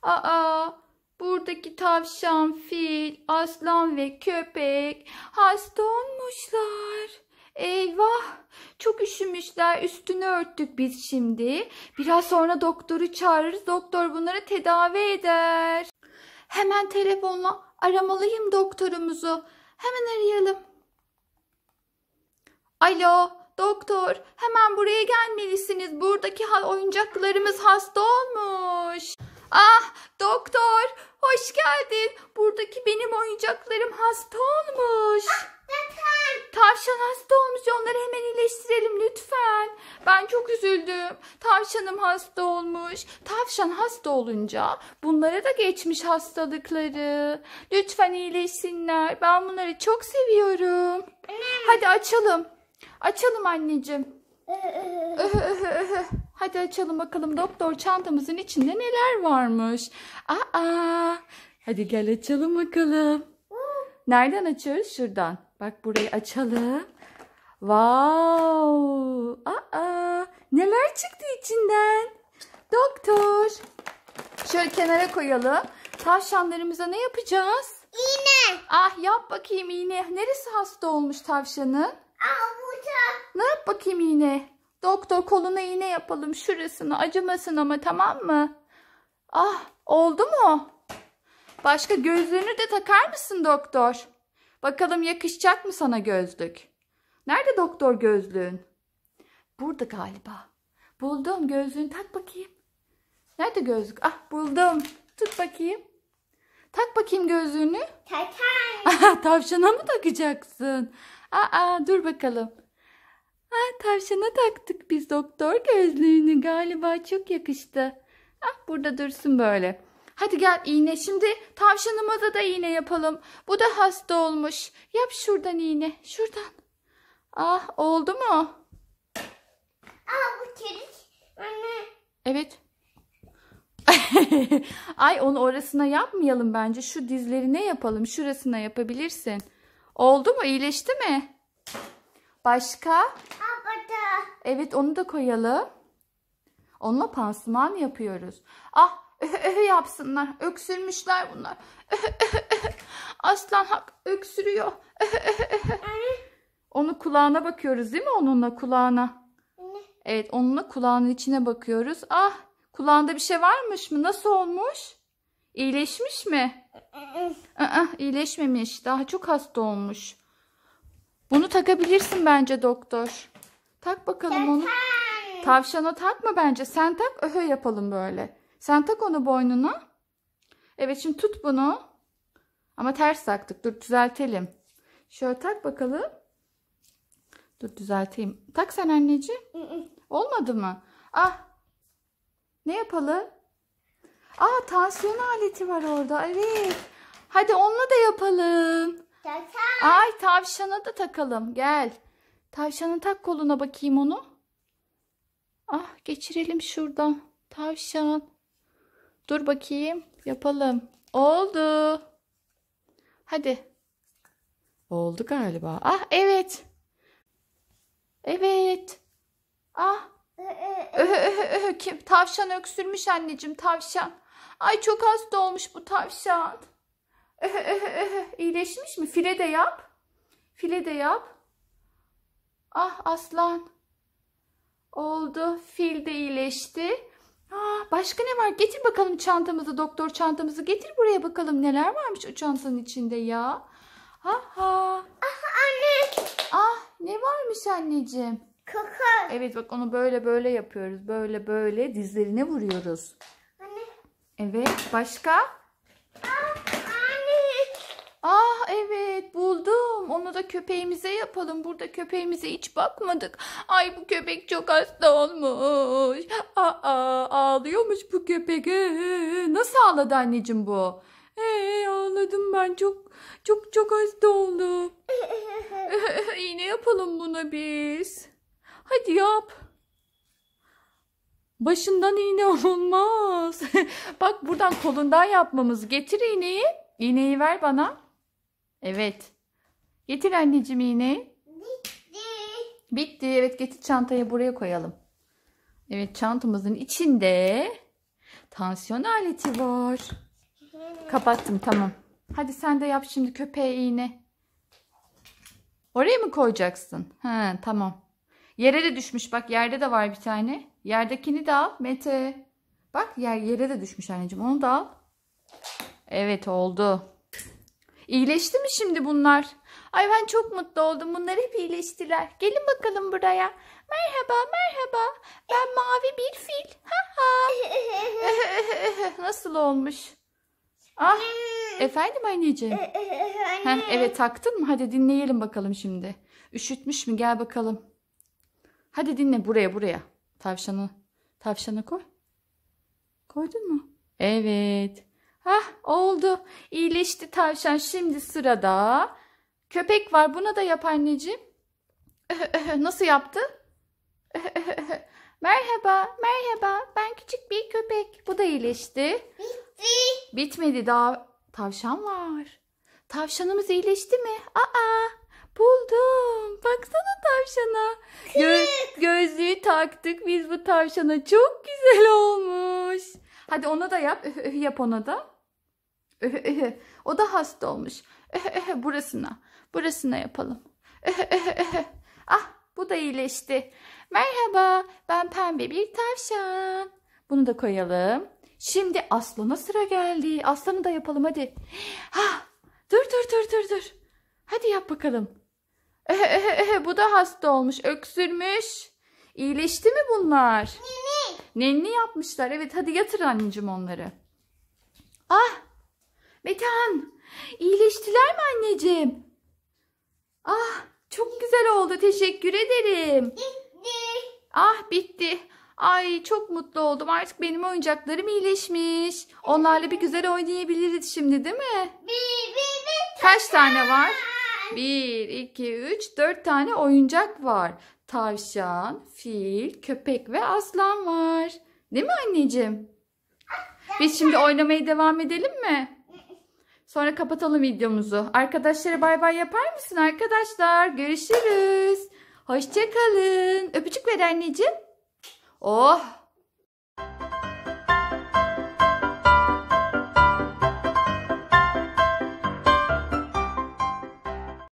Aa, buradaki tavşan, fil, aslan ve köpek hasta olmuşlar. Eyvah, çok üşümüşler. Üstünü örttük biz şimdi. Biraz sonra doktoru çağırırız. Doktor bunları tedavi eder. Hemen telefonla aramalıyım doktorumuzu. Hemen arayalım. Alo, doktor. Hemen buraya gelmelisiniz. Buradaki oyuncaklarımız hasta olmuş. Ah, doktor. Hoş geldin. Buradaki benim oyuncaklarım hasta olmuş. Tavşan hasta olmuş. Onları hemen iyileştirelim lütfen. Ben çok üzüldüm. Tavşanım hasta olmuş. Tavşan hasta olunca bunlara da geçmiş hastalıkları. Lütfen iyileşsinler. Ben bunları çok seviyorum. Hadi açalım. Açalım anneciğim. Hadi açalım bakalım doktor çantamızın içinde neler varmış. Hadi gel açalım bakalım. Nereden açıyoruz? Şuradan. Bak burayı açalım. Wow! Neler çıktı içinden? Doktor. Şöyle kenara koyalım. Tavşanlarımıza ne yapacağız? İğne. Yap bakayım iğne. Neresi hasta olmuş tavşanın? Burada. Ne yap bakayım iğne? Doktor koluna iğne yapalım. Şurasını acımasın ama, tamam mı? Oldu mu? Başka gözlüğünü de takar mısın doktor? Bakalım yakışacak mı sana gözlük? Nerede doktor gözlüğün? Burada galiba. Buldum, gözlüğünü tak bakayım. Nerede gözlük? Buldum. Tut bakayım. Tak bakayım gözlüğünü. Takar. Tavşana mı takacaksın? Dur bakalım. Tavşana taktık biz doktor gözlüğünü. Galiba çok yakıştı. Burada dursun böyle. Hadi gel iğne. Şimdi tavşanımıza da iğne yapalım. Bu da hasta olmuş. Yap şuradan iğne. Şuradan. Oldu mu? Bu çelik. Anne. Evet. Onu orasına yapmayalım bence. Şu dizlerine yapalım. Şurasına yapabilirsin. Oldu mu? İyileşti mi? Başka? Burada. Evet, onu da koyalım. Onunla pansuman yapıyoruz. Yapsınlar. Öksürmüşler bunlar. Aslan öksürüyor. Onu kulağına bakıyoruz değil mi? Onunla kulağına. Evet, onunla kulağının içine bakıyoruz. Kulağında bir şey varmış mı? Nasıl olmuş? İyileşmiş mi? İyileşmemiş. Daha çok hasta olmuş. Bunu takabilirsin bence doktor. Tak bakalım onu. Tavşana takma bence. Sen tak, yapalım böyle. Sen tak onu boynuna. Evet, şimdi tut bunu. Ama ters taktık. Dur düzeltelim. Şöyle tak bakalım. Dur düzelteyim. Tak sen anneciğim. Olmadı mı? Ne yapalım? Tansiyon aleti var orada. Evet. Hadi onunla da yapalım. Takar. Tavşana da takalım. Gel. Tavşanın tak koluna bakayım onu. Geçirelim şuradan. Tavşan. Dur bakayım. Yapalım. Oldu. Hadi. Oldu galiba. Evet. Evet. Tavşan öksürmüş anneciğim, tavşan. Çok hasta olmuş bu tavşan. İyileşmiş mi? File de yap. File de yap. Aslan. Oldu. Fil de iyileşti. Başka ne var? Getir bakalım çantamızı, doktor çantamızı. Getir buraya bakalım neler varmış o çantanın içinde ya. Anne. Ne varmış anneciğim? Kaka. Evet, bak onu böyle yapıyoruz. Böyle dizlerine vuruyoruz. Anne. Evet, başka? Anne. Evet, buldum. Onu da köpeğimize yapalım. Burada köpeğimize hiç bakmadık. Bu köpek çok hasta olmuş. Ağlıyormuş bu köpek. Nasıl ağladı anneciğim bu? Ağladım ben. Çok hasta oldum. İğne yapalım buna biz. Hadi yap. Başından iğne olmaz. Bak buradan kolundan yapmamız. Getir iğneyi. İğneyi ver bana. Evet. Getir anneciğim iğneyi. Bitti. Evet, getir çantayı buraya koyalım. Evet, çantamızın içinde Tansiyon aleti var. Kapattım, tamam. Hadi sen de yap şimdi köpeğe iğne. Oraya mı koyacaksın? Ha, tamam. Yere de düşmüş, bak yerde de var bir tane. Yerdekini de al Mete. Bak yere de düşmüş anneciğim, onu da al. Evet, oldu. İyileşti mi şimdi bunlar? Ay ben çok mutlu oldum. Bunlar hep iyileştiler. Gelin bakalım buraya. Merhaba, merhaba. Ben mavi bir fil. Ha ha. Nasıl olmuş? Ah, efendim anneciğim. Heh, evet, taktın mı? Hadi dinleyelim bakalım şimdi. Üşütmüş mü? Gel bakalım. Hadi dinle, buraya. Tavşanı koy. Koydun mu? Evet. Hah, oldu. İyileşti tavşan. Şimdi sırada köpek var. Buna da yap anneciğim. Nasıl yaptı? Merhaba, merhaba. Ben küçük bir köpek. Bu da iyileşti. Bitmedi, daha tavşan var. Tavşanımız iyileşti mi? Aa, buldum. Baksana tavşana. Gözlüğü taktık biz bu tavşana. Çok güzel olmuş. Hadi ona da yap. Yap ona da. O da hasta olmuş. Burasına yapalım. Ah, bu da iyileşti. Merhaba, ben pembe bir tavşan. Bunu da koyalım. Şimdi aslana sıra geldi. Aslanı da yapalım hadi. Ha, dur. Hadi yap bakalım. Bu da hasta olmuş, öksürmüş. İyileşti mi bunlar? Nenni yapmışlar. Evet, hadi yatır anneciğim onları. Ah, Metehan, iyileştiler mi anneciğim? Ah, çok güzel oldu. Teşekkür ederim. Ah, bitti. Ay, çok mutlu oldum. Artık benim oyuncaklarım iyileşmiş. Onlarla bir güzel oynayabiliriz şimdi, değil mi? Kaç tane var? 1, 2, 3, 4 tane oyuncak var. Tavşan, fil, köpek ve aslan var. Değil mi anneciğim? Biz şimdi oynamaya devam edelim mi? Sonra kapatalım videomuzu. Arkadaşlara bay bay yapar mısın arkadaşlar? Görüşürüz. Hoşça kalın. Öpücük ver anneciğim. Oh.